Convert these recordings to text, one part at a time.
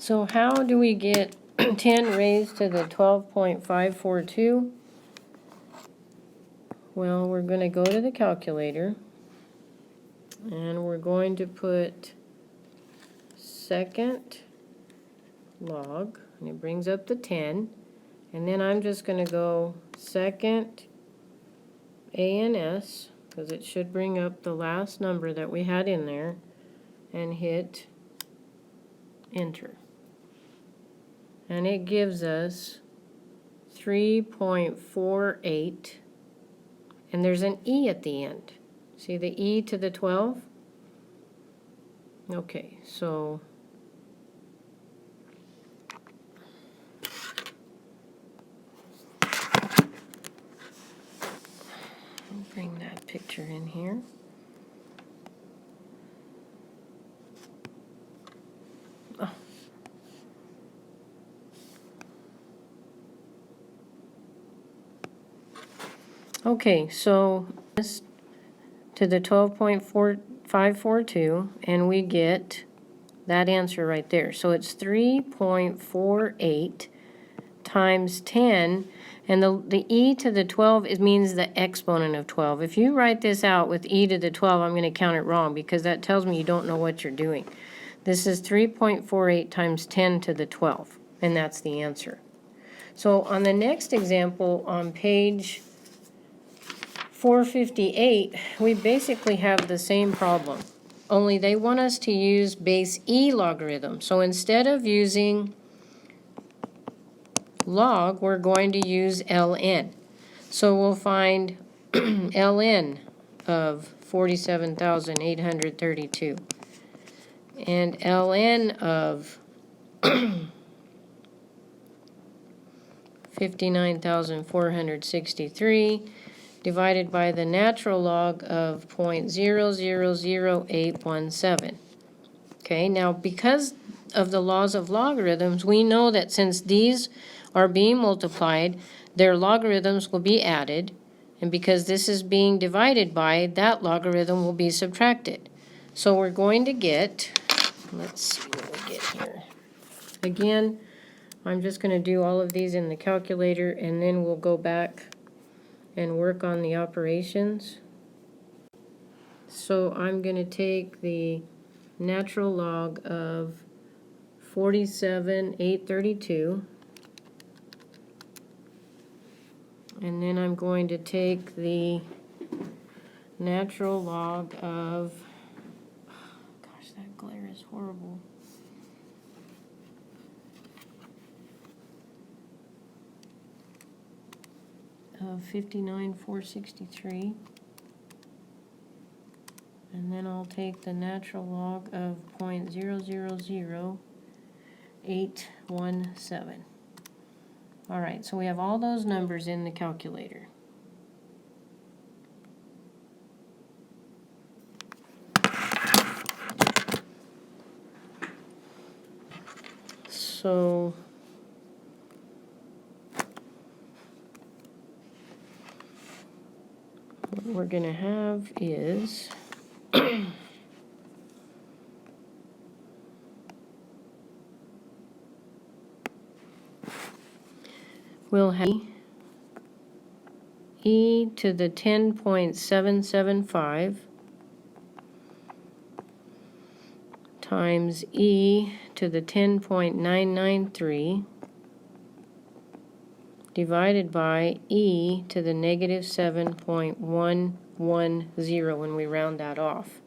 So how do we get 10 raised to the 12.542? Well, we're going to go to the calculator, and we're going to put second log, and it brings up the 10, and then I'm just going to go second ANS, because it should bring up the last number that we had in there, and hit enter. And it gives us 3.48, and there's an E at the end. See the E to the 12? Okay, so I'll bring that picture in here. Oh. Okay, so this to the 12.542, and we get that answer right there. So it's 3.48 times 10, and the e to the 12 means the exponent of 12. If you write this out with e to the 12, I'm going to count it wrong because that tells me you don't know what you're doing. This is 3.48 times 10 to the 12, and that's the answer. So on the next example on page 458, we basically have the same problem, only they want us to use base E logarithm. So instead of using log, we're going to use ln. So we'll find ln of 47,832 and ln of 59,463 divided by the natural log of 0.000817. Okay, now because of the laws of logarithms, we know that since these are being multiplied, their logarithms will be added, and because this is being divided by, that logarithm will be subtracted. So we're going to get, let's see what we get here. Again, I'm just going to do all of these in the calculator, and then we'll go back and work on the operations. So I'm going to take the natural log of 47,832, and then I'm going to take the natural log of, gosh, that glare is horrible. Of 59,463. And then I'll take the natural log of 0.000817. All right, so we have all those numbers in the calculator. So what we're going to have is we'll have e to the 10.775 times e to the 10.993 divided by e to the negative 7.110 when we round that off.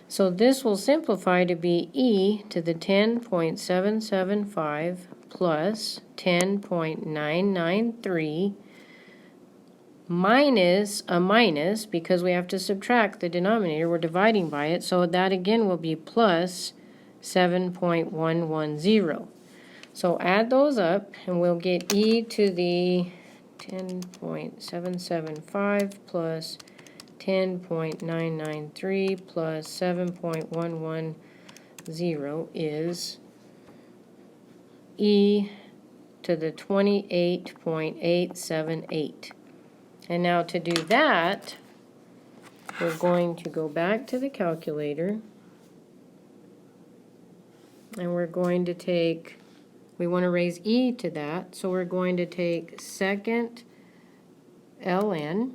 So this will simplify to be e to the 10.775 plus 10.993 minus a minus, because we have to subtract the denominator, we're dividing by it, so that again will be plus 7.110. So add those up and we'll get e to the 10.775 plus 10.993 plus 7.110 is e to the 28.878. And now to do that, we're going to go back to the calculator, and we're going to take, we want to raise e to that, so we're going to take second ln,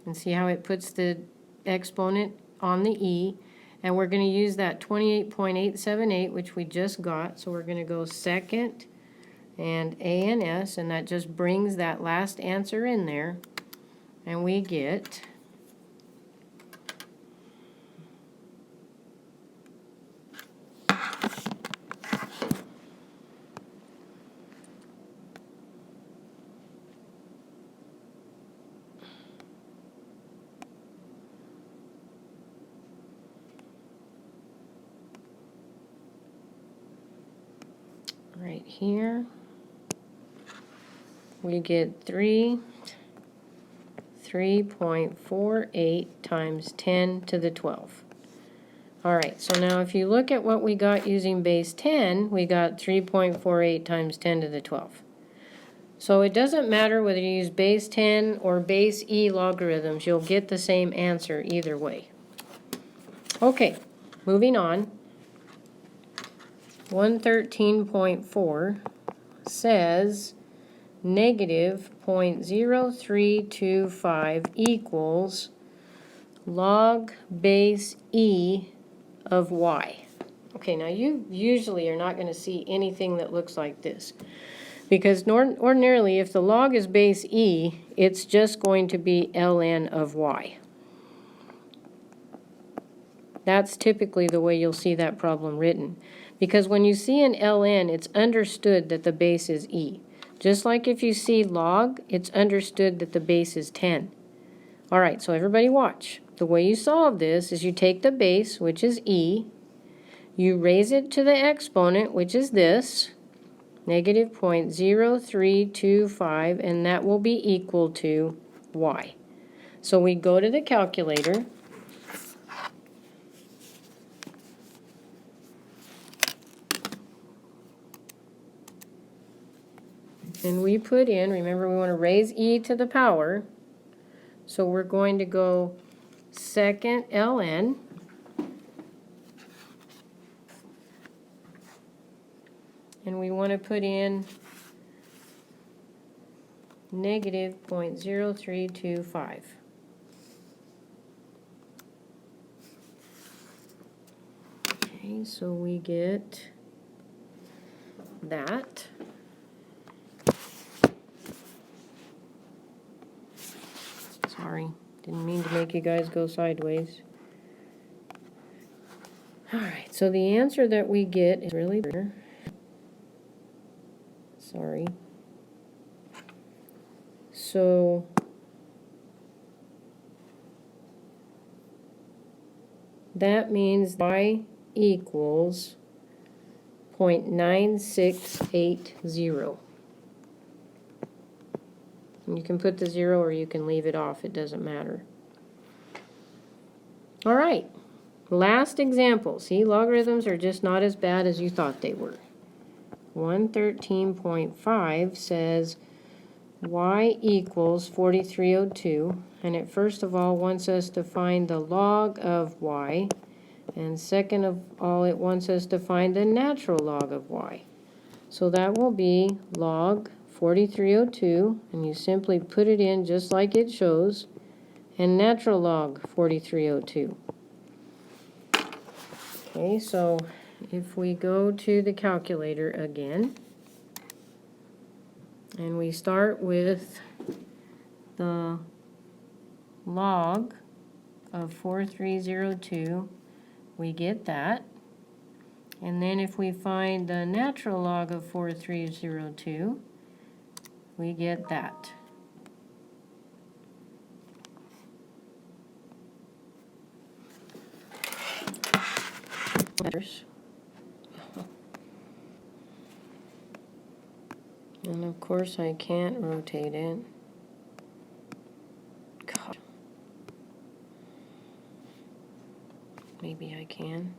and see how it puts the exponent on the e, and we're going to use that 28.878, which we just got, so we're going to go second and a and s, and that just brings that last answer in there, and we get right here, we get 3.48 times 10 to the 12. All right, so now if you look at what we got using base 10, we got 3.48 times 10 to the 12. So it doesn't matter whether you use base 10 or base e logarithms, you'll get the same answer either way. Okay, moving on. 113.4 says negative 0.0325 equals log base e of y. Okay, now you usually are not going to see anything that looks like this, because ordinarily if the log is base e, it's just going to be ln of y. That's typically the way you'll see that problem written, because when you see an ln, it's understood that the base is e. Just like if you see log, it's understood that the base is 10. All right, so everybody watch. The way you solve this is you take the base, which is e, you raise it to the exponent, which is this, negative 0.0325, and that will be equal to y. So we go to the calculator, and we put in, remember we want to raise e to the power, so we're going to go second ln, and we want to put in negative 0.0325. Okay, so we get that. Sorry, didn't mean to make you guys go sideways. All right, so the answer that we get is really better. Sorry. So that means y equals 0.9680. You can put the 0 or you can leave it off, it doesn't matter. All right, last example. See, logarithms are just not as bad as you thought they were. 113.5 says y equals 4302, and it first of all wants us to find the log of y, and second of all it wants us to find the natural log of y. So that will be log 4302, and you simply put it in just like it shows, and natural log 4302. Okay, so if we go to the calculator again, and we start with the log of 4302, we get that. And then if we find the natural log of 4302, we get that. And of course I can't rotate it. God. Maybe I can.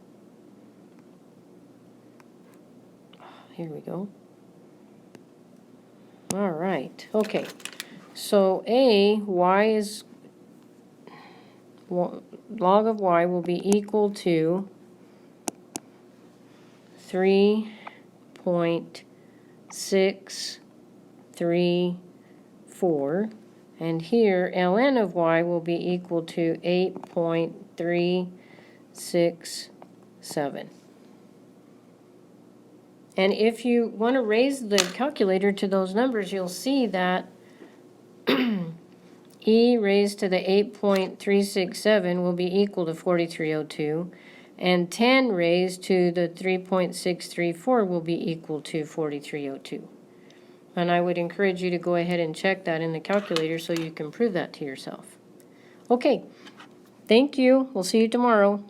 Here we go. All right, okay. So y is, log of y will be equal to 3.634. And here, ln of y will be equal to 8.367. And if you want to raise the calculator to those numbers, you'll see that e raised to the 8.367 will be equal to 4302, and 10 raised to the 3.634 will be equal to 4302. And I would encourage you to go ahead and check that in the calculator so you can prove that to yourself. Okay, thank you. We'll see you tomorrow.